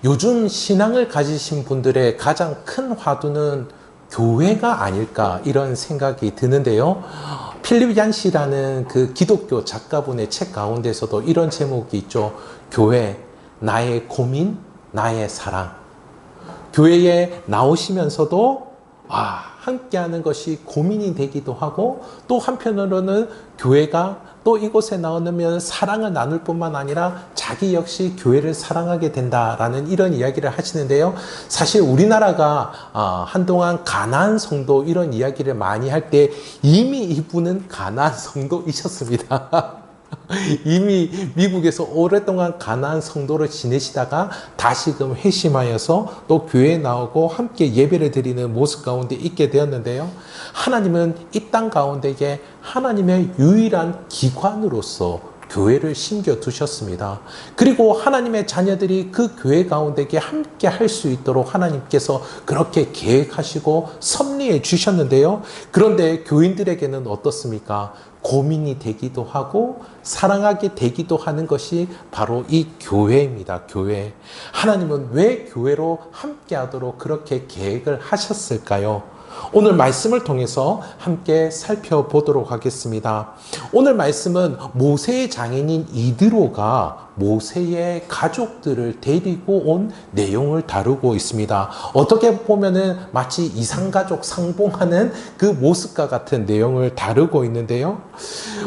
요즘 신앙을 가지신 분들의 가장 큰 화두는 교회가 아닐까 이런 생각이 드는데요. 필립 얀시라는 그 기독교 작가분의 책 가운데서도 이런 제목이 있죠. 교회, 나의 고민, 나의 사랑. 교회에 나오시면서도 함께하는 것이 고민이 되기도 하고, 또 한편으로는 교회가 또 이곳에 나오면 사랑을 나눌 뿐만 아니라 자기 역시 교회를 사랑하게 된다라는 이런 이야기를 하시는데요. 사실 우리나라가 한동안 가나안 성도 이런 이야기를 많이 할 때 이미 이분은 가나안 성도이셨습니다. 이미 미국에서 오랫동안 가나안 성도로 지내시다가 다시금 회심하여서 또 교회에 나오고 함께 예배를 드리는 모습 가운데 있게 되었는데요. 하나님은 이 땅 가운데에 하나님의 유일한 기관으로서 교회를 심겨두셨습니다. 그리고 하나님의 자녀들이 그 교회 가운데에 함께 할 수 있도록 하나님께서 그렇게 계획하시고 섭리해 주셨는데요. 그런데 교인들에게는 어떻습니까? 고민이 되기도 하고 사랑하게 되기도 하는 것이 바로 이 교회입니다. 교회. 하나님은 왜 교회로 함께 하도록 그렇게 계획을 하셨을까요? 오늘 말씀을 통해서 함께 살펴보도록 하겠습니다. 오늘 말씀은 모세의 장인인 이드로가 모세의 가족들을 데리고 온 내용을 다루고 있습니다. 어떻게 보면은 마치 이산가족 상봉하는 그 모습과 같은 내용을 다루고 있는데요.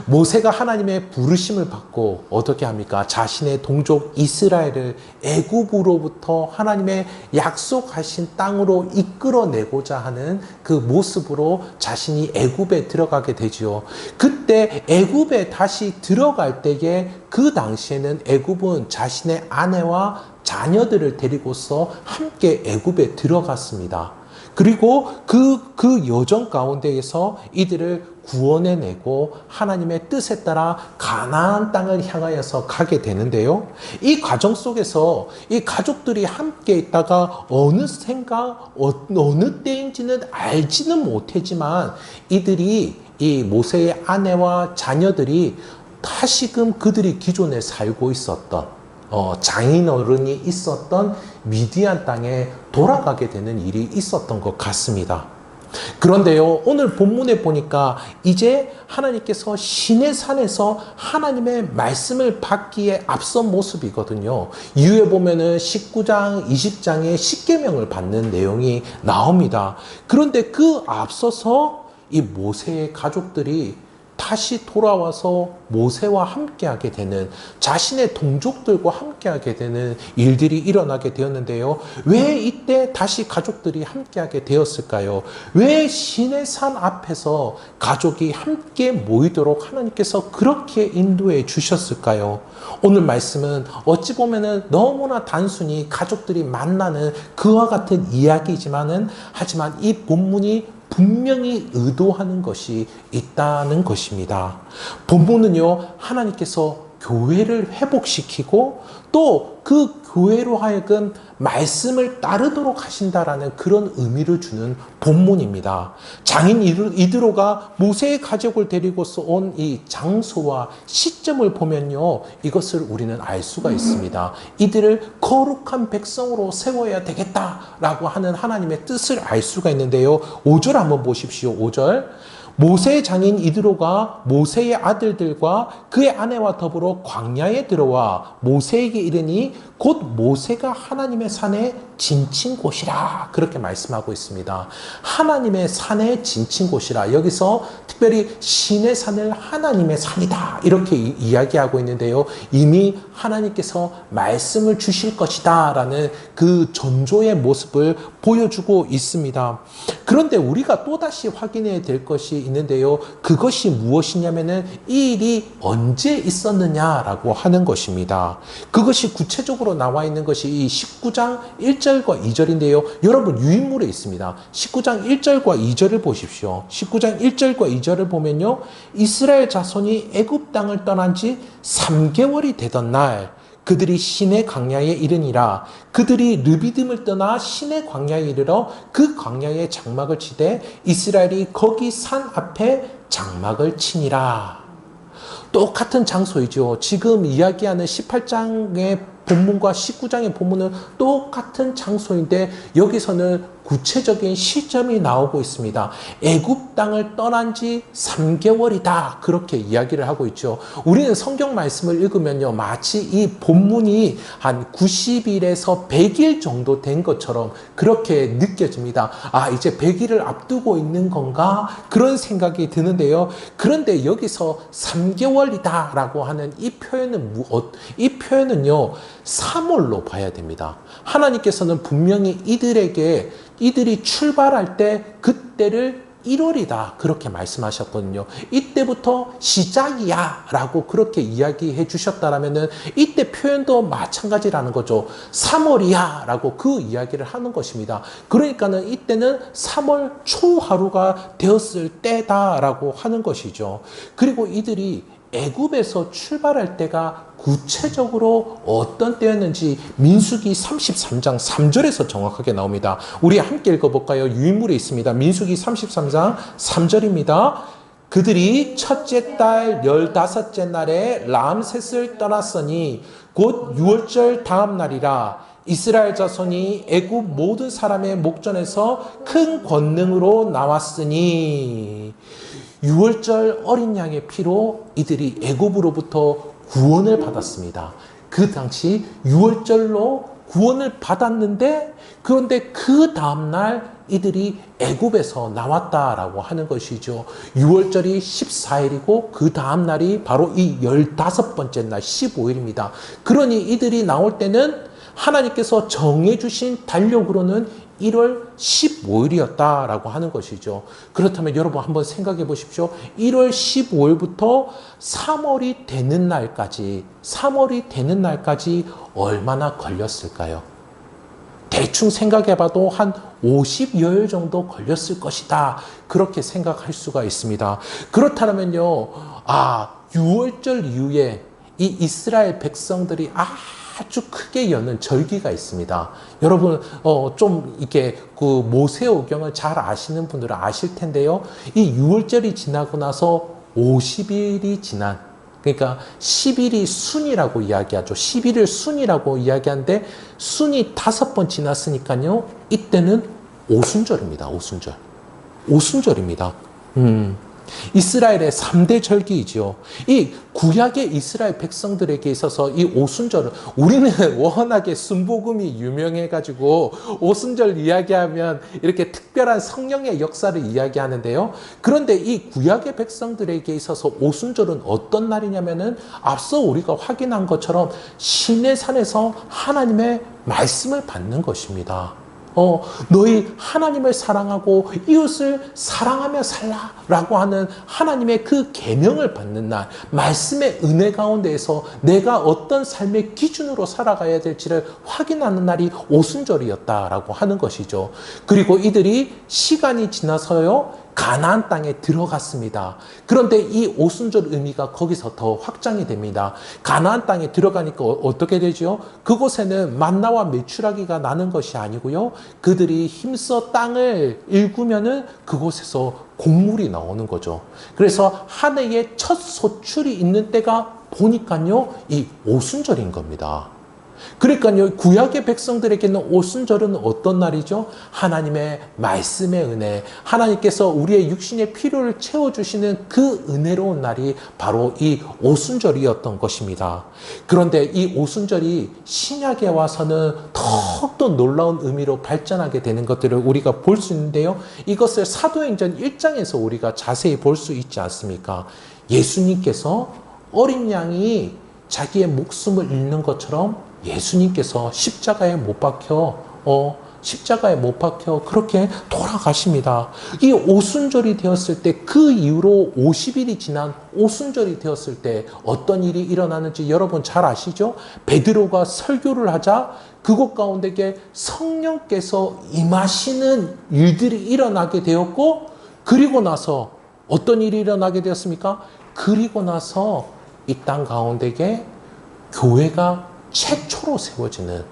모세가 하나님의 부르심을 받고 어떻게 합니까? 자신의 동족 이스라엘을 애굽으로부터 하나님의 약속하신 땅으로 이끌어내고자 하는 그 모습으로 자신이 애굽에 들어가게 되지요. 그때 애굽에 다시 들어갈 때에 그 당시에는 애굽은 자신의 아내와 자녀들을 데리고서 함께 애굽에 들어갔습니다. 그리고 그 여정 가운데에서 이들을 구원해내고 하나님의 뜻에 따라 가나안 땅을 향하여서 가게 되는데요. 이 과정 속에서 이 가족들이 함께 있다가 어느샌가 어느 때인지는 알지는 못하지만 이들이 이 모세의 아내와 자녀들이 다시금 그들이 기존에 살고 있었던 장인 어른이 있었던 미디안 땅에 돌아가게 되는 일이 있었던 것 같습니다. 그런데요, 오늘 본문에 보니까 이제 하나님께서 시내산에서 하나님의 말씀을 받기에 앞선 모습이거든요. 이후에 보면은 19장, 20장에 십계명을 받는 내용이 나옵니다. 그런데 그 앞서서 이 모세의 가족들이 다시 돌아와서 모세와 함께하게 되는, 자신의 동족들과 함께하게 되는 일들이 일어나게 되었는데요. 왜 이때 다시 가족들이 함께하게 되었을까요? 왜 시내산 앞에서 가족이 함께 모이도록 하나님께서 그렇게 인도해 주셨을까요? 오늘 말씀은 어찌 보면은 너무나 단순히 가족들이 만나는 그와 같은 이야기지만은, 하지만 이 본문이 분명히 의도하는 것이 있다는 것입니다. 본문은요, 하나님께서 교회를 회복시키고 또 그 교회로 하여금 말씀을 따르도록 하신다라는 그런 의미를 주는 본문입니다. 장인 이드로가 모세의 가족을 데리고서 온 이 장소와 시점을 보면요, 이것을 우리는 알 수가 있습니다. 이들을 거룩한 백성으로 세워야 되겠다라고 하는 하나님의 뜻을 알 수가 있는데요. 5절 한번 보십시오. 5절. 모세의 장인 이드로가 모세의 아들들과 그의 아내와 더불어 광야에 들어와 모세에게 이르니 곧 모세가 하나님의 산에 진친 곳이라, 그렇게 말씀하고 있습니다. 하나님의 산에 진친 곳이라, 여기서 특별히 신의 산을 하나님의 산이다 이렇게 이야기하고 있는데요. 이미 하나님께서 말씀을 주실 것이다 라는 그 전조의 모습을 보여주고 있습니다. 그런데 우리가 또다시 확인해야 될 것이 있는데요. 그것이 무엇이냐면은 이 일이 언제 있었느냐라고 하는 것입니다. 그것이 구체적으로 나와 있는 것이 이 19장 1절과 2절인데요. 여러분 유인물에 있습니다. 19장 1절과 2절을 보십시오. 19장 1절과 2절을 보면요. 이스라엘 자손이 애굽 땅을 떠난 지 3개월이 되던 날 그들이 시내 광야에 이르니라. 그들이 르비딤을 떠나 시내 광야에 이르러 그 광야에 장막을 치되 이스라엘이 거기 산 앞에 장막을 치니라. 똑같은 장소이죠. 지금 이야기하는 18장의 본문과 19장의 본문은 똑같은 장소인데 여기서는 구체적인 시점이 나오고 있습니다. 애굽 땅을 떠난 지 3개월이다. 그렇게 이야기를 하고 있죠. 우리는 성경 말씀을 읽으면요, 마치 이 본문이 한 90일에서 100일 정도 된 것처럼 그렇게 느껴집니다. 아, 이제 100일을 앞두고 있는 건가? 그런 생각이 드는데요. 그런데 여기서 3개월이다 라고 하는 이 표현은요, 3월로 봐야 됩니다. 하나님께서는 분명히 이들이 출발할 때 그때를 1월이다 그렇게 말씀하셨거든요. 이때부터 시작이야 라고 그렇게 이야기해 주셨다라면은 이때 표현도 마찬가지라는 거죠. 3월이야 라고 그 이야기를 하는 것입니다. 그러니까는 이때는 3월 초하루가 되었을 때다라고 하는 것이죠. 그리고 이들이 애굽에서 출발할 때가 구체적으로 어떤 때였는지 민수기 33장 3절에서 정확하게 나옵니다. 우리 함께 읽어볼까요? 유인물에 있습니다. 민수기 33장 3절입니다. 그들이 첫째 달 15째 날에 람셋을 떠났으니 곧 6월절 다음 날이라. 이스라엘 자손이 애굽 모든 사람의 목전에서 큰 권능으로 나왔으니 6월절 어린 양의 피로 이들이 애굽으로부터 구원을 받았습니다. 그 당시 6월절로 구원을 받았는데 그런데 그 다음날 이들이 애굽에서 나왔다라고 하는 것이죠. 6월절이 14일이고 그 다음날이 바로 이 15번째 날 15일입니다. 그러니 이들이 나올 때는 하나님께서 정해주신 달력으로는 1월 15일이었다라고 하는 것이죠. 그렇다면 여러분 한번 생각해 보십시오. 1월 15일부터 3월이 되는 날까지 얼마나 걸렸을까요? 대충 생각해 봐도 한 50여일 정도 걸렸을 것이다. 그렇게 생각할 수가 있습니다. 그렇다면요, 6월절 이후에 이 이스라엘 백성들이 아주 크게 여는 절기가 있습니다. 여러분, 좀 이렇게 그 모세오경을 잘 아시는 분들은 아실 텐데요. 이 6월절이 지나고 나서 50일이 지난, 그러니까 10일이 순이라고 이야기하죠. 11일 순이라고 이야기하는데 순이 5번 지났으니까요. 이때는 오순절입니다. 오순절입니다. 이스라엘의 3대 절기이죠. 이 구약의 이스라엘 백성들에게 있어서 이 오순절은, 우리는 워낙에 순복음이 유명해가지고 오순절 이야기하면 이렇게 특별한 성령의 역사를 이야기하는데요. 그런데 이 구약의 백성들에게 있어서 오순절은 어떤 날이냐면은 앞서 우리가 확인한 것처럼 시내산에서 하나님의 말씀을 받는 것입니다. 너희 하나님을 사랑하고 이웃을 사랑하며 살라라고 하는 하나님의 그 계명을 받는 날, 말씀의 은혜 가운데에서 내가 어떤 삶의 기준으로 살아가야 될지를 확인하는 날이 오순절이었다라고 하는 것이죠. 그리고 이들이 시간이 지나서요, 가나안 땅에 들어갔습니다. 그런데 이 오순절 의미가 거기서 더 확장이 됩니다. 가나안 땅에 들어가니까 어떻게 되죠? 그곳에는 만나와 메추라기가 나는 것이 아니고요. 그들이 힘써 땅을 일구면은 그곳에서 곡물이 나오는 거죠. 그래서 한 해의 첫 소출이 있는 때가 보니까요, 이 오순절인 겁니다. 그러니까요, 구약의 백성들에게는 오순절은 어떤 날이죠? 하나님의 말씀의 은혜, 하나님께서 우리의 육신의 필요를 채워주시는 그 은혜로운 날이 바로 이 오순절이었던 것입니다. 그런데 이 오순절이 신약에 와서는 더욱더 놀라운 의미로 발전하게 되는 것들을 우리가 볼 수 있는데요. 이것을 사도행전 1장에서 우리가 자세히 볼 수 있지 않습니까? 예수님께서 어린 양이 자기의 목숨을 잃는 것처럼 예수님께서 십자가에 못 박혀 그렇게 돌아가십니다. 이 오순절이 되었을 때, 그 이후로 50일이 지난 오순절이 되었을 때 어떤 일이 일어나는지 여러분 잘 아시죠? 베드로가 설교를 하자 그곳 가운데에 성령께서 임하시는 일들이 일어나게 되었고, 그리고 나서 어떤 일이 일어나게 되었습니까? 그리고 나서 이 땅 가운데에 교회가 최초로 세워지는,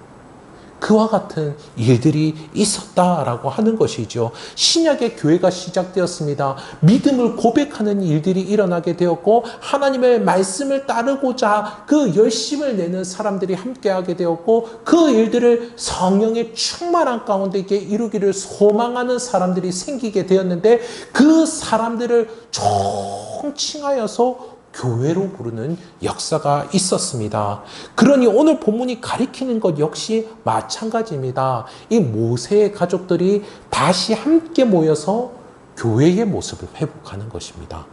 그와 같은 일들이 있었다라고 하는 것이죠. 신약의 교회가 시작되었습니다. 믿음을 고백하는 일들이 일어나게 되었고 하나님의 말씀을 따르고자 그 열심을 내는 사람들이 함께하게 되었고 그 일들을 성령의 충만한 가운데 이루기를 소망하는 사람들이 생기게 되었는데 그 사람들을 총칭하여서 교회로 부르는 역사가 있었습니다. 그러니 오늘 본문이 가리키는 것 역시 마찬가지입니다. 이 모세의 가족들이 다시 함께 모여서 교회의 모습을 회복하는 것입니다.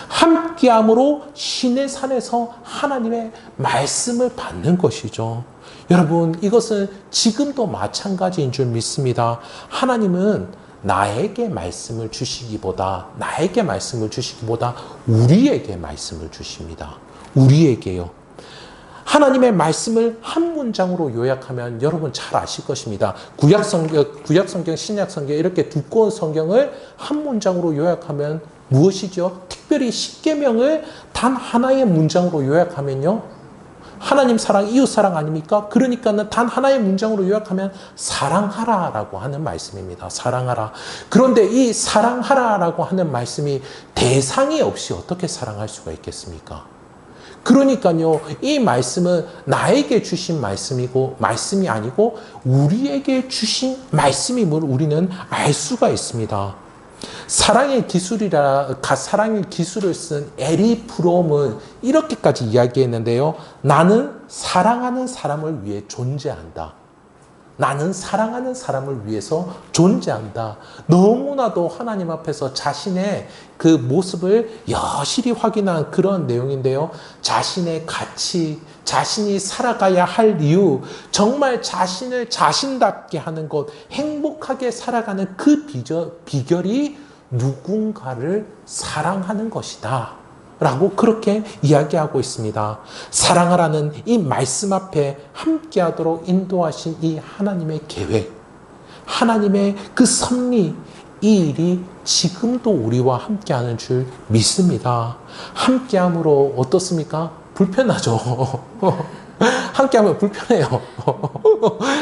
함께함으로 신의 산에서 하나님의 말씀을 받는 것이죠. 여러분, 이것은 지금도 마찬가지인 줄 믿습니다. 하나님은 나에게 말씀을 주시기보다 우리에게 말씀을 주십니다. 우리에게요. 하나님의 말씀을 한 문장으로 요약하면 여러분 잘 아실 것입니다. 구약성경, 신약성경 이렇게 두꺼운 성경을 한 문장으로 요약하면 무엇이죠? 특별히 십계명을 단 하나의 문장으로 요약하면요. 하나님 사랑, 이웃 사랑 아닙니까? 그러니까는 단 하나의 문장으로 요약하면 사랑하라라고 하는 말씀입니다. 사랑하라. 그런데 이 사랑하라라고 하는 말씀이 대상이 없이 어떻게 사랑할 수가 있겠습니까? 그러니까요, 이 말씀은 나에게 주신 말씀이 아니고 우리에게 주신 말씀임을 우리는 알 수가 있습니다. 사랑의 기술을 쓴 에리 프롬은 이렇게까지 이야기했는데요. 나는 사랑하는 사람을 위해 존재한다. 나는 사랑하는 사람을 위해서 존재한다. 너무나도 하나님 앞에서 자신의 그 모습을 여실히 확인한 그런 내용인데요. 자신의 가치, 자신이 살아가야 할 이유, 정말 자신을 자신답게 하는 것, 행복하게 살아가는 그 비결이 누군가를 사랑하는 것이다. 라고 그렇게 이야기하고 있습니다. 사랑하라는 이 말씀 앞에 함께하도록 인도하신 이 하나님의 계획, 하나님의 그 섭리, 이 일이 지금도 우리와 함께하는 줄 믿습니다. 함께함으로 어떻습니까? 불편하죠. 함께하면 불편해요.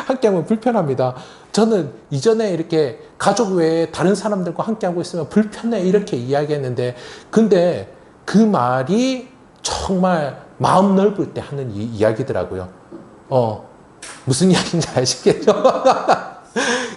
함께하면 불편합니다. 저는 이전에 이렇게 가족 외에 다른 사람들과 함께하고 있으면 불편해 이렇게 이야기했는데 근데 그 말이 정말 마음 넓을 때 하는 이야기더라고요. 무슨 이야기인지 아시겠죠?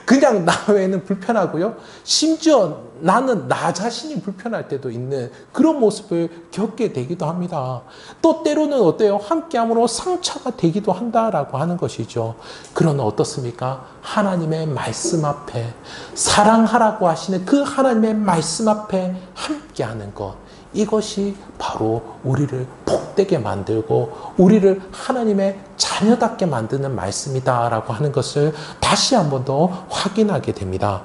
그냥 나 외에는 불편하고요. 심지어 나는 나 자신이 불편할 때도 있는 그런 모습을 겪게 되기도 합니다. 또 때로는 어때요? 함께함으로 상처가 되기도 한다라고 하는 것이죠. 그러나 어떻습니까? 하나님의 말씀 앞에 사랑하라고 하시는 그 하나님의 말씀 앞에 함께하는 것. 이것이 바로 우리를 복되게 만들고 우리를 하나님의 자녀답게 만드는 말씀이다라고 하는 것을 다시 한 번 더 확인하게 됩니다.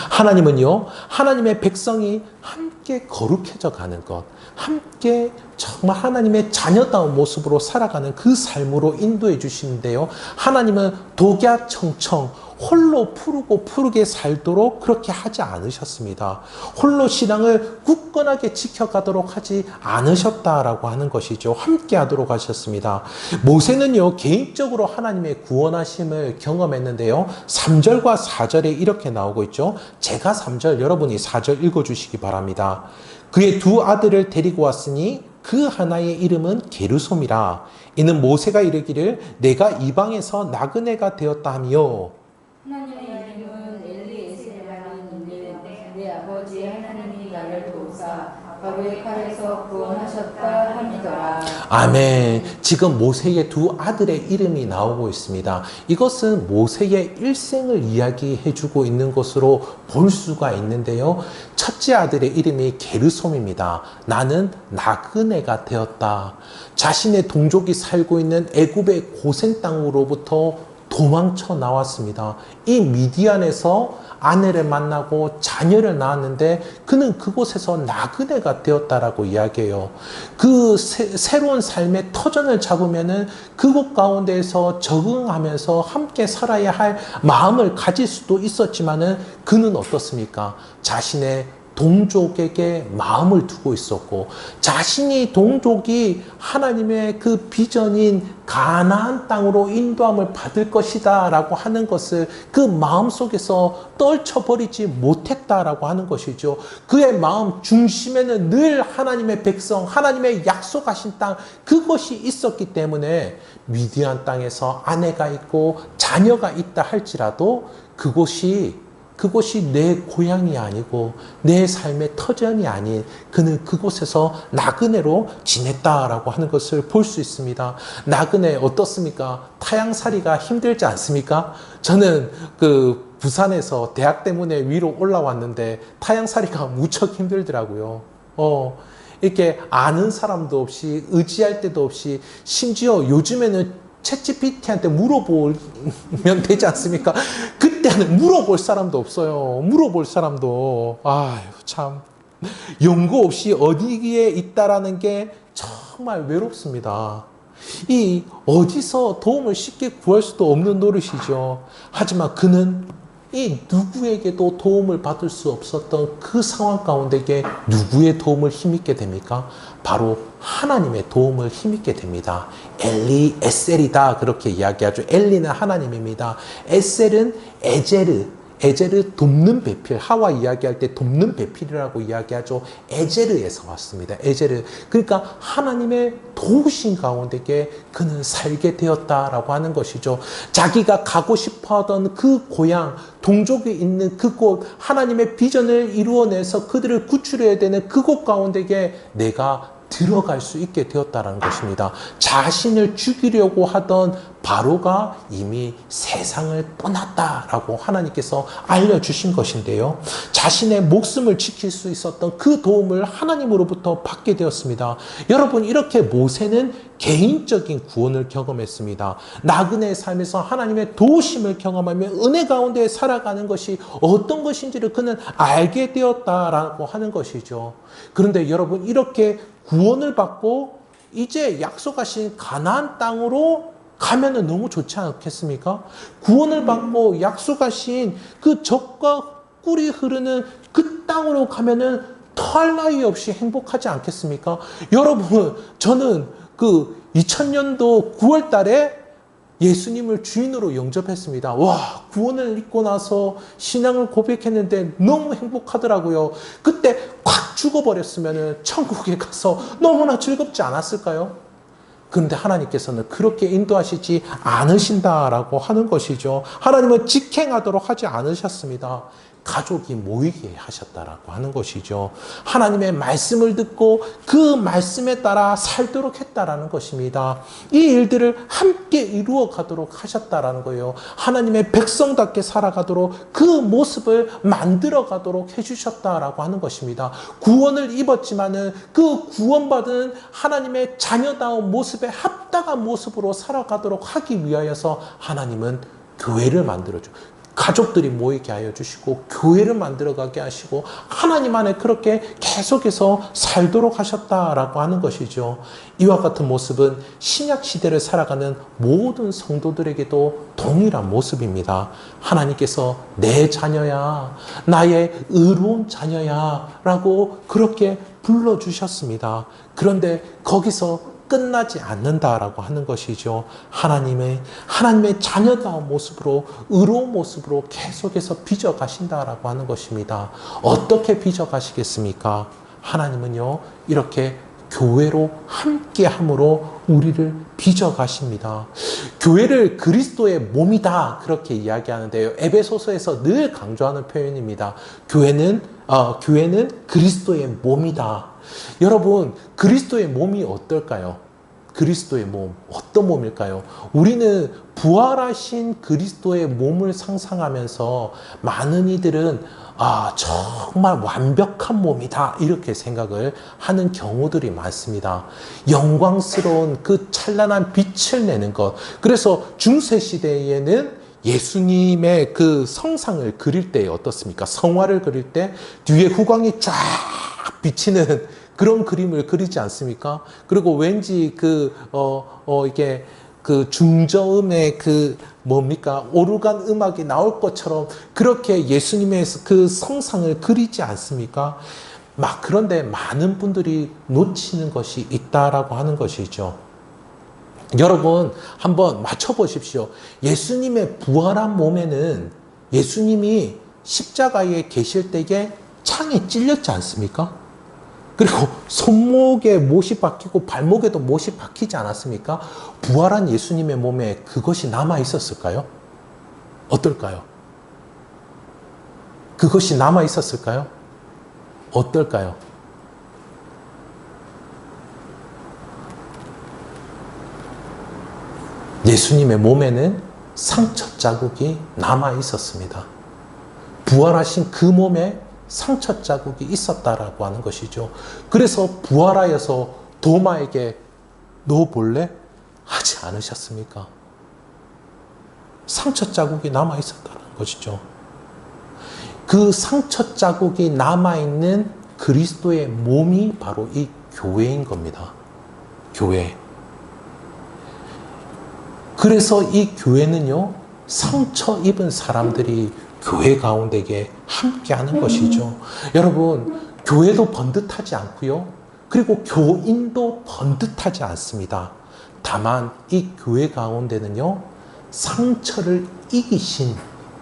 하나님은요, 하나님의 백성이 함께 거룩해져 가는 것, 함께 정말 하나님의 자녀다운 모습으로 살아가는 그 삶으로 인도해 주시는데요. 하나님은 독야청청 홀로 푸르게 살도록 그렇게 하지 않으셨습니다. 홀로 신앙을 굳건하게 지켜가도록 하지 않으셨다라고 하는 것이죠. 함께 하도록 하셨습니다. 모세는요, 개인적으로 하나님의 구원하심을 경험했는데요. 3절과 4절에 이렇게 나오고 있죠. 제가 3절, 여러분이 4절 읽어주시기 바랍니다. 그의 두 아들을 데리고 왔으니 그 하나의 이름은 게르솜이라. 이는 모세가 이르기를 내가 이방에서 나그네가 되었다 하며 하나님의 이름은 엘리에셀이라는 내 아버지 하나님이 나를 도우사 바로의 칼에서 구원하셨다 함이더라. 아멘. 지금 모세의 두 아들의 이름이 나오고 있습니다. 이것은 모세의 일생을 이야기해주고 있는 것으로 볼 수가 있는데요. 첫째 아들의 이름이 게르솜입니다. 나는 나그네가 되었다. 자신의 동족이 살고 있는 애굽의 고센 땅으로부터 도망쳐 나왔습니다. 이 미디안에서 아내를 만나고 자녀를 낳았는데 그는 그곳에서 나그네가 되었다라고 이야기해요. 그 새로운 삶의 터전을 잡으면은 그곳 가운데에서 적응하면서 함께 살아야 할 마음을 가질 수도 있었지만은 그는 어떻습니까? 자신의 동족에게 마음을 두고 있었고, 자신이 동족이 하나님의 그 비전인 가나안 땅으로 인도함을 받을 것이다 라고 하는 것을 그 마음속에서 떨쳐버리지 못했다라고 하는 것이죠. 그의 마음 중심에는 늘 하나님의 백성, 하나님의 약속하신 땅, 그것이 있었기 때문에 미디안 땅에서 아내가 있고 자녀가 있다 할지라도 그곳이 내 고향이 아니고 내 삶의 터전이 아닌 그는 그곳에서 나그네로 지냈다라고 하는 것을 볼 수 있습니다. 나그네 어떻습니까? 타향살이가 힘들지 않습니까? 저는 그 부산에서 대학 때문에 위로 올라왔는데 타향살이가 무척 힘들더라고요. 이렇게 아는 사람도 없이 의지할 데도 없이, 심지어 요즘에는 챗GPT한테 물어보면 되지 않습니까? 그때는 물어볼 사람도 없어요. 물어볼 사람도. 아유, 참. 연고 없이 어디에 있다라는 게 정말 외롭습니다. 이 어디서 도움을 쉽게 구할 수도 없는 노릇이죠. 하지만 그는 이 누구에게도 도움을 받을 수 없었던 그 상황 가운데에 누구의 도움을 힘입게 됩니까? 바로 하나님의 도움을 힘입게 됩니다. 엘리 에셀이다 그렇게 이야기하죠. 엘리는 하나님입니다. 에셀은 에제르 돕는 배필, 하와 이야기할 때 돕는 배필이라고 이야기하죠. 에제르에서 왔습니다. 에제르. 그러니까 하나님의 도우신 가운데에 그는 살게 되었다라고 하는 것이죠. 자기가 가고 싶어 하던 그 고향, 동족이 있는 그곳, 하나님의 비전을 이루어내서 그들을 구출해야 되는 그곳 가운데에 내가 들어갈 수 있게 되었다는 것입니다. 자신을 죽이려고 하던 바로가 이미 세상을 떠났다라고 하나님께서 알려주신 것인데요. 자신의 목숨을 지킬 수 있었던 그 도움을 하나님으로부터 받게 되었습니다. 여러분, 이렇게 모세는 개인적인 구원을 경험했습니다. 나그네의 삶에서 하나님의 도우심을 경험하며 은혜 가운데 살아가는 것이 어떤 것인지를 그는 알게 되었다라고 하는 것이죠. 그런데 여러분, 이렇게 구원을 받고 이제 약속하신 가나안 땅으로 가면은 너무 좋지 않겠습니까? 구원을 받고 약속하신 그 젖과 꿀이 흐르는 그 땅으로 가면은 더할 나위 없이 행복하지 않겠습니까? 여러분, 저는 그 2000년도 9월 달에 예수님을 주인으로 영접했습니다. 와, 구원을 입고 나서 신앙을 고백했는데 너무 행복하더라고요. 그때 콱 죽어버렸으면 천국에 가서 너무나 즐겁지 않았을까요? 그런데 하나님께서는 그렇게 인도하시지 않으신다라고 하는 것이죠. 하나님은 직행하도록 하지 않으셨습니다. 가족이 모이게 하셨다라고 하는 것이죠. 하나님의 말씀을 듣고 그 말씀에 따라 살도록 했다라는 것입니다. 이 일들을 함께 이루어 가도록 하셨다라는 거예요. 하나님의 백성답게 살아가도록 그 모습을 만들어 가도록 해주셨다라고 하는 것입니다. 구원을 입었지만은 그 구원받은 하나님의 자녀다운 모습에 합당한 모습으로 살아가도록 하기 위하여서 하나님은 교회를 만들어줘. 가족들이 모이게 하여 주시고 교회를 만들어가게 하시고 하나님 안에 그렇게 계속해서 살도록 하셨다라고 하는 것이죠. 이와 같은 모습은 신약 시대를 살아가는 모든 성도들에게도 동일한 모습입니다. 하나님께서 내 자녀야, 나의 의로운 자녀야 라고 그렇게 불러주셨습니다. 그런데 거기서 끝나지 않는다라고 하는 것이죠. 하나님의 자녀다운 모습으로, 의로운 모습으로 계속해서 빚어가신다라고 하는 것입니다. 어떻게 빚어가시겠습니까? 하나님은요, 이렇게 교회로 함께함으로 우리를 빚어가십니다. 교회를 그리스도의 몸이다 그렇게 이야기하는데요. 에베소서에서 늘 강조하는 표현입니다. 교회는 그리스도의 몸이다. 여러분, 그리스도의 몸이 어떨까요? 그리스도의 몸, 어떤 몸일까요? 우리는 부활하신 그리스도의 몸을 상상하면서 많은 이들은 정말 완벽한 몸이다 이렇게 생각을 하는 경우들이 많습니다. 영광스러운 그 찬란한 빛을 내는 것. 그래서 중세 시대에는 예수님의 그 성상을 그릴 때 어떻습니까? 성화를 그릴 때 뒤에 후광이 쫙 비치는 그런 그림을 그리지 않습니까? 그리고 왠지 이게 그 중저음의 그 뭡니까? 오르간 음악이 나올 것처럼 그렇게 예수님의 그 성상을 그리지 않습니까? 막 그런데 많은 분들이 놓치는 것이 있다라고 하는 것이죠. 여러분 한번 맞춰보십시오. 예수님의 부활한 몸에는 예수님이 십자가에 계실 때에 창에 찔렸지 않습니까? 그리고 손목에 못이 박히고 발목에도 못이 박히지 않았습니까? 부활한 예수님의 몸에 그것이 남아 있었을까요? 어떨까요? 그것이 남아 있었을까요? 어떨까요? 예수님의 몸에는 상처 자국이 남아 있었습니다. 부활하신 그 몸에 상처 자국이 있었다라고 하는 것이죠. 그래서 부활하여서 도마에게 너 볼래? 하지 않으셨습니까? 상처 자국이 남아 있었다는 것이죠. 그 상처 자국이 남아있는 그리스도의 몸이 바로 이 교회인 겁니다. 교회. 그래서 이 교회는요, 상처 입은 사람들이 교회 가운데에 함께 하는 것이죠. 여러분, 교회도 번듯하지 않고요. 그리고 교인도 번듯하지 않습니다. 다만 이 교회 가운데는요, 상처를 이기신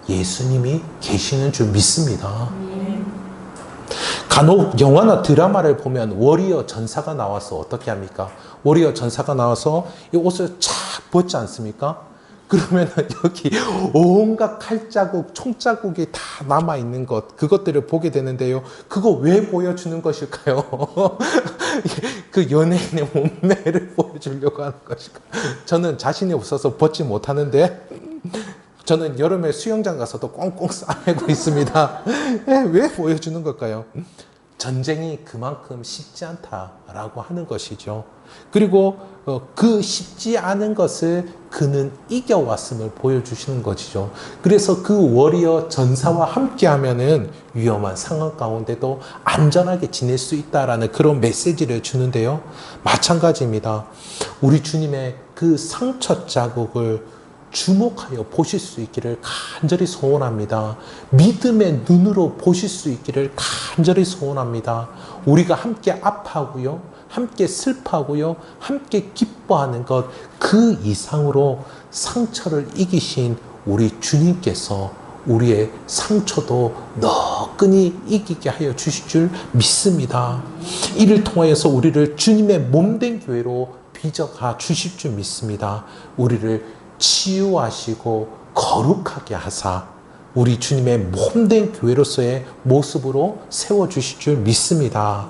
예수님이 계시는 줄 믿습니다. 간혹 영화나 드라마를 보면 워리어 전사가 나와서 어떻게 합니까? 워리어 전사가 나와서 이 옷을 쫙 벗지 않습니까? 그러면 여기 온갖 칼자국, 총자국이 다 남아있는 것, 그것들을 보게 되는데요. 그거 왜 보여주는 것일까요? 그 연예인의 몸매를 보여주려고 하는 것일까요? 저는 자신이 없어서 벗지 못하는데, 저는 여름에 수영장 가서도 꽁꽁 싸매고 있습니다. 왜 보여주는 걸까요? 전쟁이 그만큼 쉽지 않다라고 하는 것이죠. 그리고 그 쉽지 않은 것을 그는 이겨왔음을 보여주시는 것이죠. 그래서 그 워리어 전사와 함께하면은 위험한 상황 가운데도 안전하게 지낼 수 있다라는 그런 메시지를 주는데요. 마찬가지입니다. 우리 주님의 그 상처 자국을 주목하여 보실 수 있기를 간절히 소원합니다. 믿음의 눈으로 보실 수 있기를 간절히 소원합니다. 우리가 함께 아파하고요, 함께 슬퍼하고요, 함께 기뻐하는 것, 그 이상으로 상처를 이기신 우리 주님께서 우리의 상처도 너끈히 이기게 하여 주실 줄 믿습니다. 이를 통하여서 우리를 주님의 몸된 교회로 빚어가 주실 줄 믿습니다. 우리를 치유하시고 거룩하게 하사 우리 주님의 몸된 교회로서의 모습으로 세워주실 줄 믿습니다.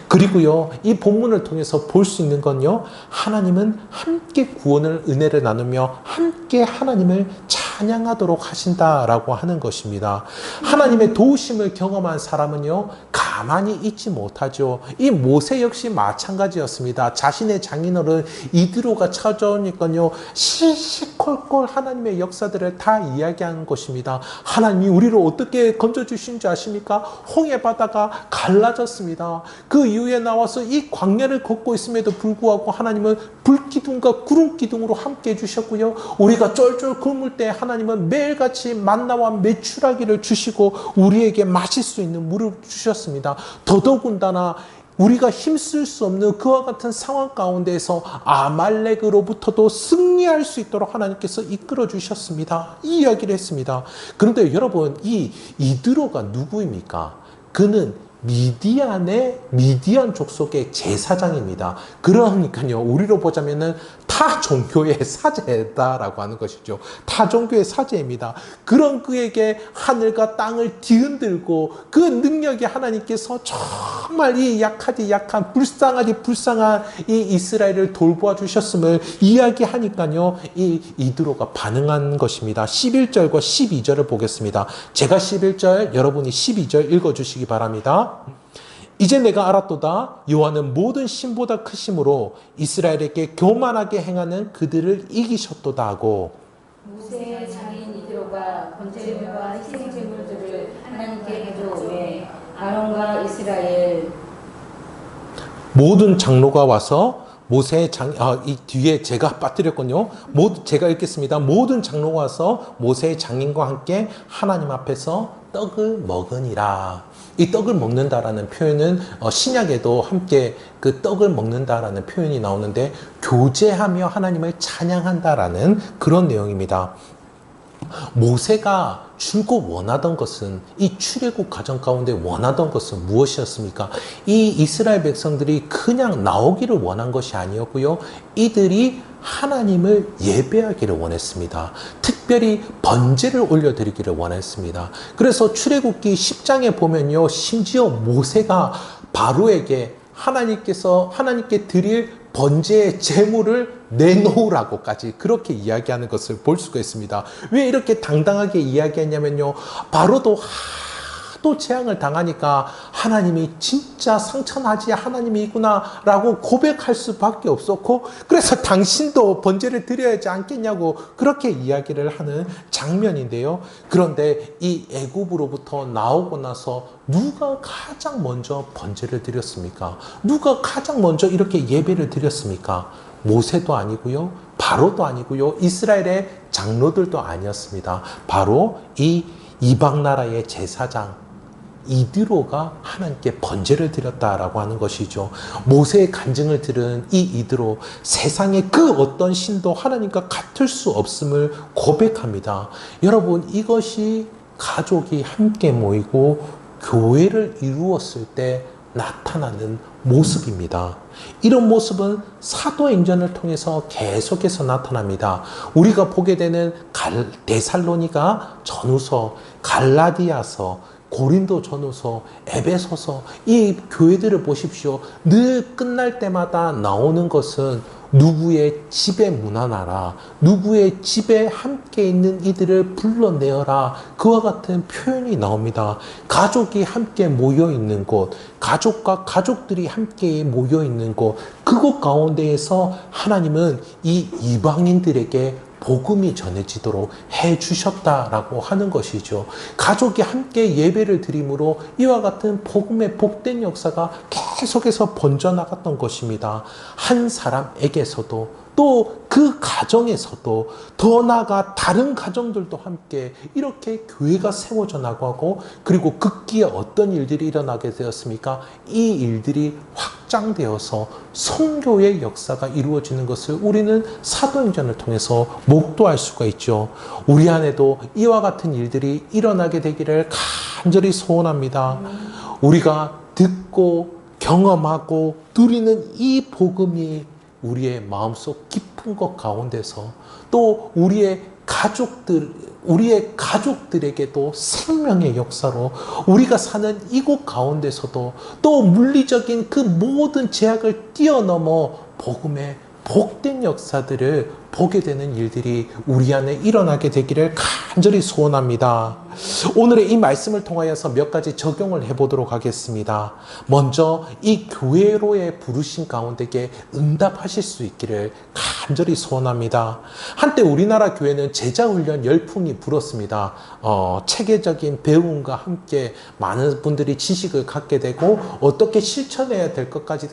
그리고요, 이 본문을 통해서 볼 수 있는 건요, 하나님은 함께 구원을, 은혜를 나누며 함께 하나님을 찬양하도록 하신다라고 하는 것입니다. 하나님의 도우심을 경험한 사람은요, 가만히 있지 못하죠. 이 모세 역시 마찬가지였습니다. 자신의 장인어른 이드로가 찾아오니까요, 시시콜콜 하나님의 역사들을 다 이야기하는 것입니다. 하나님이 우리를 어떻게 건져주신 줄 아십니까? 홍해 바다가 갈라졌습니다. 그 이후에 나와서 이 광야를 걷고 있음에도 불구하고 하나님은 불기둥과 구름기둥으로 함께 해주셨고요. 우리가 쫄쫄 굶을 때 하나님은 매일같이 만나와 메추라기를 주시고 우리에게 마실 수 있는 물을 주셨습니다. 더더군다나 우리가 힘쓸 수 없는 그와 같은 상황 가운데에서 아말렉으로부터도 승리할 수 있도록 하나님께서 이끌어 주셨습니다. 이 이야기를 했습니다. 그런데 여러분, 이 이드로가 누구입니까? 그는 미디안 족속의 제사장입니다. 그러니까요, 우리로 보자면은 타 종교의 사제다라고 하는 것이죠. 타 종교의 사제입니다. 그런 그에게 하늘과 땅을 뒤흔들고 그 능력이 하나님께서 정말 이 약한 불쌍한 이 이스라엘을 돌보아 주셨음을 이야기하니까요, 이 이드로가 반응한 것입니다. 11절과 12절을 보겠습니다. 제가 11절, 여러분이 12절 읽어주시기 바랍니다. 이제 내가 알았도다. 여호와는 모든 신보다 크심으로 이스라엘에게 교만하게 행하는 그들을 이기셨도다 하고, 모세의 장인 이드로가 번제물과 희생제물들을 하나님께 가져오매 아론과 이스라엘 모든 장로가 와서 이 뒤에 제가 빠뜨렸군요. 제가 읽겠습니다. 모든 장로가 와서 모세의 장인과 함께 하나님 앞에서 떡을 먹으니라. 이 떡을 먹는다라는 표현은 신약에도 함께 그 떡을 먹는다라는 표현이 나오는데 교제하며 하나님을 찬양한다라는 그런 내용입니다. 모세가 줄곧 원하던 것은, 이 출애굽 과정 가운데 원하던 것은 무엇이었습니까? 이 이스라엘 백성들이 그냥 나오기를 원한 것이 아니었고요. 이들이 하나님을 예배하기를 원했습니다. 특별히 번제를 올려드리기를 원했습니다. 그래서 출애굽기 10장에 보면요, 심지어 모세가 바로에게 하나님께 드릴 번제의 제물을 내놓으라고까지 그렇게 이야기하는 것을 볼 수가 있습니다. 왜 이렇게 당당하게 이야기했냐면요, 바로도 하도 재앙을 당하니까 하나님이 진짜 상천하지 하나님이구나 라고 고백할 수밖에 없었고, 그래서 당신도 번제를 드려야지 않겠냐고 그렇게 이야기를 하는 장면인데요. 그런데 이 애굽으로부터 나오고 나서 누가 가장 먼저 번제를 드렸습니까? 누가 가장 먼저 이렇게 예배를 드렸습니까? 모세도 아니고요, 바로도 아니고요, 이스라엘의 장로들도 아니었습니다. 바로 이 이방 나라의 제사장 이드로가 하나님께 번제를 드렸다라고 하는 것이죠. 모세의 간증을 들은 이 이드로, 세상의 그 어떤 신도 하나님과 같을 수 없음을 고백합니다. 여러분, 이것이 가족이 함께 모이고 교회를 이루었을 때 나타나는 모습입니다. 이런 모습은 사도행전을 통해서 계속해서 나타납니다. 우리가 보게 되는 데살로니가 전후서, 갈라디아서, 고린도 전후서, 에베소서, 이 교회들을 보십시오. 늘 끝날 때마다 나오는 것은 누구의 집에 문안하라, 누구의 집에 함께 있는 이들을 불러내어라, 그와 같은 표현이 나옵니다. 가족이 함께 모여 있는 곳, 가족과 가족들이 함께 모여 있는 곳, 그곳 가운데에서 하나님은 이 이방인들에게 복음이 전해지도록 해주셨다라고 하는 것이죠. 가족이 함께 예배를 드림으로 이와 같은 복음의 복된 역사가 계속해서 번져나갔던 것입니다. 한 사람에게서도, 또 그 가정에서도, 더 나아가 다른 가정들도 함께 이렇게 교회가 세워져 나가고, 그리고 극기에 어떤 일들이 일어나게 되었습니까? 이 일들이 확장되어서 선교의 역사가 이루어지는 것을 우리는 사도행전을 통해서 목도할 수가 있죠. 우리 안에도 이와 같은 일들이 일어나게 되기를 간절히 소원합니다. 우리가 듣고 경험하고 누리는 이 복음이 우리의 마음속 깊은 것 가운데서, 또 우리의 가족들에게도 생명의 역사로, 우리가 사는 이곳 가운데서도 또 물리적인 그 모든 제약을 뛰어넘어 복음의 복된 역사들을 보게 되는 일들이 우리 안에 일어나게 되기를 간절히 소원합니다. 오늘의 이 말씀을 통하여서 몇 가지 적용을 해보도록 하겠습니다. 먼저 이 교회로의 부르심 가운데에 응답하실 수 있기를 간절히 소원합니다. 한때 우리나라 교회는 제자훈련 열풍이 불었습니다. 체계적인 배움과 함께 많은 분들이 지식을 갖게 되고 어떻게 실천해야 될 것까지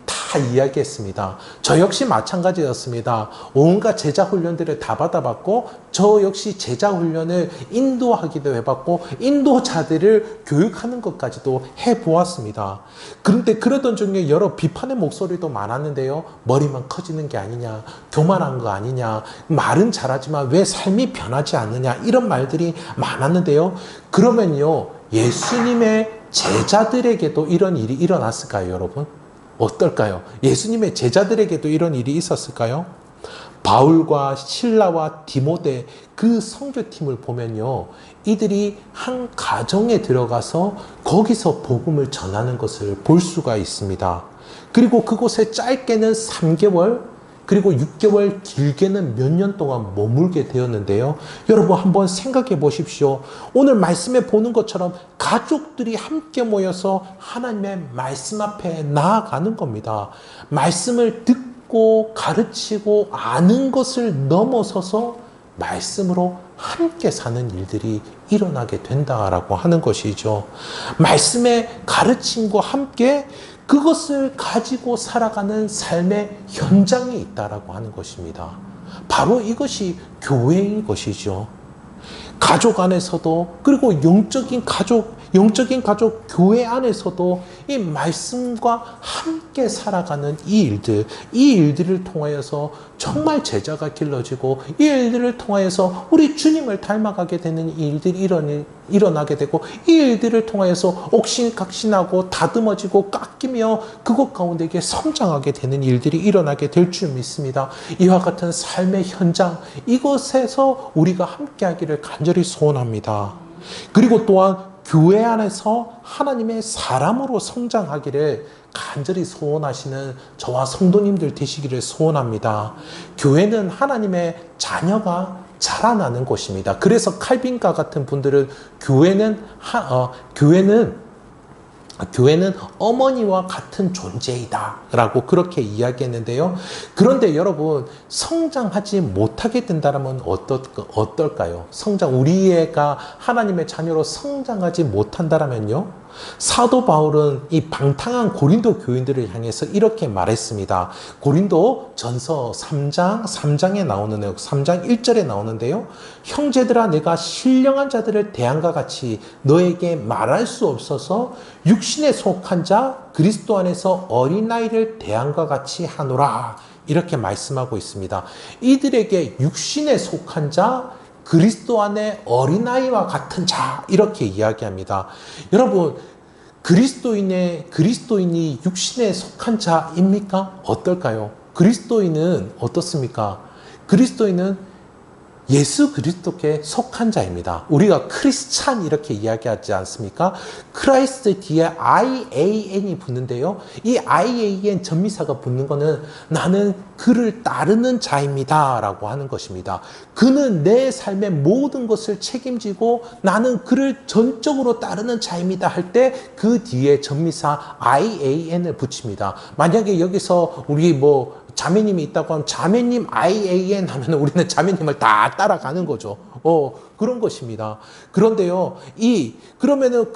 다 이야기했습니다. 저 역시 마찬가지였습니다. 온갖 제자훈련들을 다 받아봤고, 저 역시 제자훈련을 인도하기도 해봤고, 인도자들을 교육하는 것까지도 해보았습니다. 그런데 그러던 중에 여러 비판의 목소리도 많았는데요. 머리만 커지는 게 아니냐, 교만한 거 아니냐, 말은 잘하지만 왜 삶이 변하지 않느냐, 이런 말들이 많았는데요. 그러면요, 예수님의 제자들에게도 이런 일이 일어났을까요, 여러분? 어떨까요? 예수님의 제자들에게도 이런 일이 있었을까요? 바울과 실라와 디모데, 그 선교팀을 보면요, 이들이 한 가정에 들어가서 거기서 복음을 전하는 것을 볼 수가 있습니다. 그리고 그곳에 짧게는 3개월, 그리고 6개월, 길게는 몇 년 동안 머물게 되었는데요. 여러분 한번 생각해 보십시오. 오늘 말씀에 보는 것처럼 가족들이 함께 모여서 하나님의 말씀 앞에 나아가는 겁니다. 말씀을 듣고 가르치고 아는 것을 넘어서서 말씀으로 함께 사는 일들이 일어나게 된다라고 하는 것이죠. 말씀의 가르침과 함께 그것을 가지고 살아가는 삶의 현장이 있다라고 하는 것입니다. 바로 이것이 교회인 것이죠. 가족 안에서도, 그리고 영적인 가족 교회 안에서도 이 말씀과 함께 살아가는 이 일들을 통하여서 정말 제자가 길러지고, 이 일들을 통하여서 우리 주님을 닮아가게 되는 이 일들이 일어나게 되고, 이 일들을 통하여서 옥신각신하고 다듬어지고 깎이며 그것 가운데 이게 성장하게 되는 일들이 일어나게 될 줄 믿습니다. 이와 같은 삶의 현장, 이곳에서 우리가 함께하기를 간절히 소원합니다. 그리고 또한 교회 안에서 하나님의 사람으로 성장하기를 간절히 소원하시는 저와 성도님들 되시기를 소원합니다. 교회는 하나님의 자녀가 자라나는 곳입니다. 그래서 칼빈과 같은 분들은 교회는 어머니와 같은 존재이다 라고 그렇게 이야기했는데요. 그런데 여러분, 성장하지 못하게 된다면 어떨까요? 우리 애가 하나님의 자녀로 성장하지 못한다면요, 사도 바울은 이 방탕한 고린도 교인들을 향해서 이렇게 말했습니다. 고린도 전서 3장에 나오는 내용, 3장 1절에 나오는데요. 형제들아, 내가 신령한 자들을 대함과 같이 너에게 말할 수 없어서 육신에 속한 자 그리스도 안에서 어린아이를 대함과 같이 하노라, 이렇게 말씀하고 있습니다. 이들에게 육신에 속한 자, 그리스도 안에 어린아이와 같은 자, 이렇게 이야기합니다. 여러분, 그리스도인이 육신에 속한 자입니까? 어떨까요? 그리스도인은 어떻습니까? 그리스도인은 예수 그리스도께 속한 자입니다. 우리가 크리스찬 이렇게 이야기하지 않습니까? 크라이스트 뒤에 IAN이 붙는데요. 이 IAN 전미사가 붙는 것은 나는 그를 따르는 자입니다 라고 하는 것입니다. 그는 내 삶의 모든 것을 책임지고 나는 그를 전적으로 따르는 자입니다 할 때 그 뒤에 전미사 IAN을 붙입니다. 만약에 여기서 우리 자매님이 있다고 하면 자매님 IAN 하면 우리는 자매님을 다 따라가는 거죠. 그런 것입니다. 그런데요, 그러면은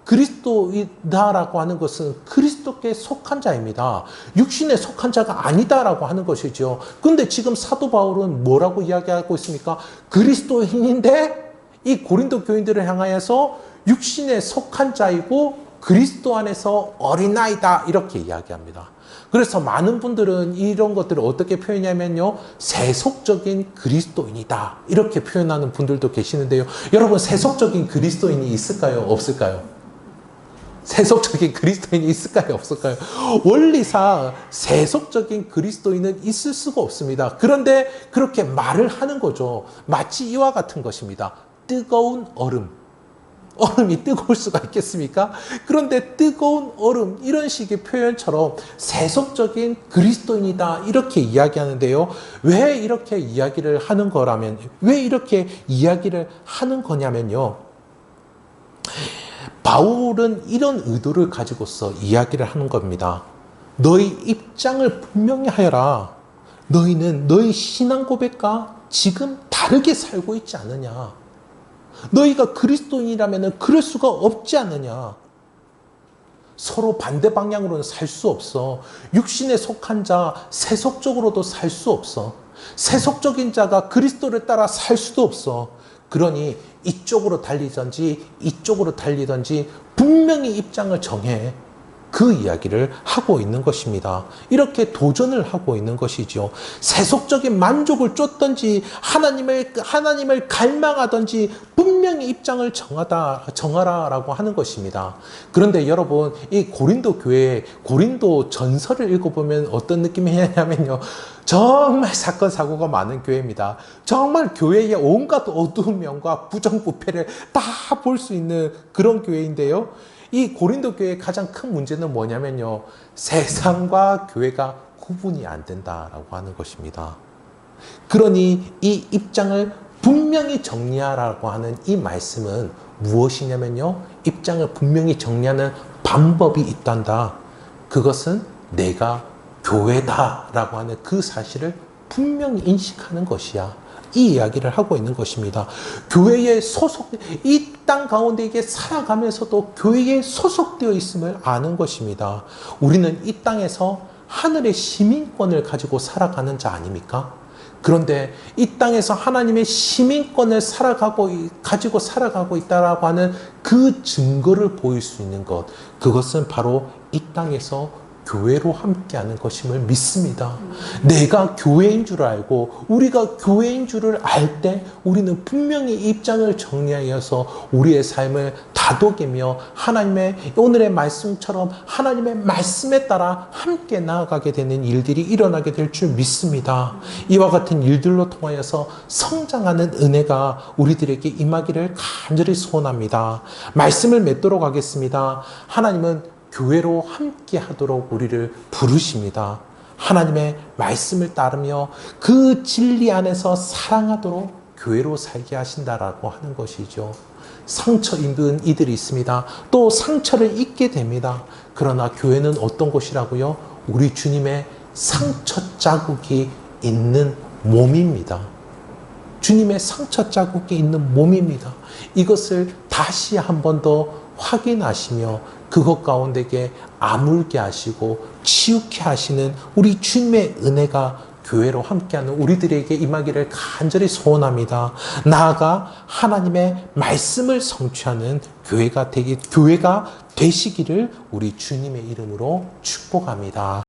그리스도이다라고 하는 것은 그리스도께 속한 자입니다. 육신에 속한 자가 아니다라고 하는 것이죠. 근데 지금 사도 바울은 뭐라고 이야기하고 있습니까? 그리스도인인데 이 고린도 교인들을 향하여서 육신에 속한 자이고 그리스도 안에서 어린아이다, 이렇게 이야기합니다. 그래서 많은 분들은 이런 것들을 어떻게 표현하냐면요, 세속적인 그리스도인이다, 이렇게 표현하는 분들도 계시는데요. 여러분, 세속적인 그리스도인이 있을까요? 없을까요? 세속적인 그리스도인이 있을까요? 없을까요? 원리상 세속적인 그리스도인은 있을 수가 없습니다. 그런데 그렇게 말을 하는 거죠. 마치 이와 같은 것입니다. 뜨거운 얼음이 뜨거울 수가 있겠습니까? 그런데 뜨거운 얼음, 이런 식의 표현처럼 세속적인 그리스도인이다, 이렇게 이야기하는데요. 왜 이렇게 이야기를 하는 거냐면요, 바울은 이런 의도를 가지고서 이야기를 하는 겁니다. 너희 입장을 분명히 하여라. 너희는 너희 신앙 고백과 지금 다르게 살고 있지 않느냐. 너희가 그리스도인이라면 그럴 수가 없지 않느냐. 서로 반대 방향으로는 살 수 없어. 육신에 속한 자 세속적으로도 살 수 없어. 세속적인 자가 그리스도를 따라 살 수도 없어. 그러니 이쪽으로 달리든지 이쪽으로 달리든지 분명히 입장을 정해. 그 이야기를 하고 있는 것입니다. 이렇게 도전을 하고 있는 것이죠. 세속적인 만족을 쫓든지 하나님을 갈망하든지 분명히 입장을 정하라라고 하는 것입니다. 그런데 여러분, 이 고린도 교회, 고린도 전서를 읽어보면 어떤 느낌이 나냐면요, 정말 사건 사고가 많은 교회입니다. 정말 교회의 온갖 어두운 면과 부정부패를 다 볼 수 있는 그런 교회인데요. 이 고린도 교회의 가장 큰 문제는 뭐냐면요, 세상과 교회가 구분이 안 된다라고 하는 것입니다. 그러니 이 입장을 분명히 정리하라고 하는 이 말씀은 무엇이냐면요, 입장을 분명히 정리하는 방법이 있단다. 그것은 내가 교회다라고 하는 그 사실을 분명히 인식하는 것이야 이 이야기를 하고 있는 것입니다. 교회에 이 땅 가운데 이게 살아가면서도 교회에 소속되어 있음을 아는 것입니다. 우리는 이 땅에서 하늘의 시민권을 가지고 살아가는 자 아닙니까? 그런데 이 땅에서 하나님의 시민권을 가지고 살아가고 있다라고 하는 그 증거를 보일 수 있는 것, 그것은 바로 이 땅에서 교회로 함께하는 것임을 믿습니다. 내가 교회인 줄 알고 우리가 교회인 줄을 알 때 우리는 분명히 입장을 정리하여서 우리의 삶을 다독이며 하나님의 오늘의 말씀처럼 하나님의 말씀에 따라 함께 나아가게 되는 일들이 일어나게 될 줄 믿습니다. 이와 같은 일들로 통하여서 성장하는 은혜가 우리들에게 임하기를 간절히 소원합니다. 말씀을 맺도록 하겠습니다. 하나님은 교회로 함께 하도록 우리를 부르십니다. 하나님의 말씀을 따르며 그 진리 안에서 사랑하도록 교회로 살게 하신다라고 하는 것이죠. 상처 입은 이들이 있습니다. 또 상처를 입게 됩니다. 그러나 교회는 어떤 곳이라고요? 우리 주님의 상처 자국이 있는 몸입니다. 주님의 상처 자국이 있는 몸입니다. 이것을 다시 한 번 더 확인하시며 그것 가운데게 아물게 하시고 치유케 하시는 우리 주님의 은혜가 교회로 함께하는 우리들에게 임하기를 간절히 소원합니다. 나아가 하나님의 말씀을 성취하는 교회가 되시기를 우리 주님의 이름으로 축복합니다.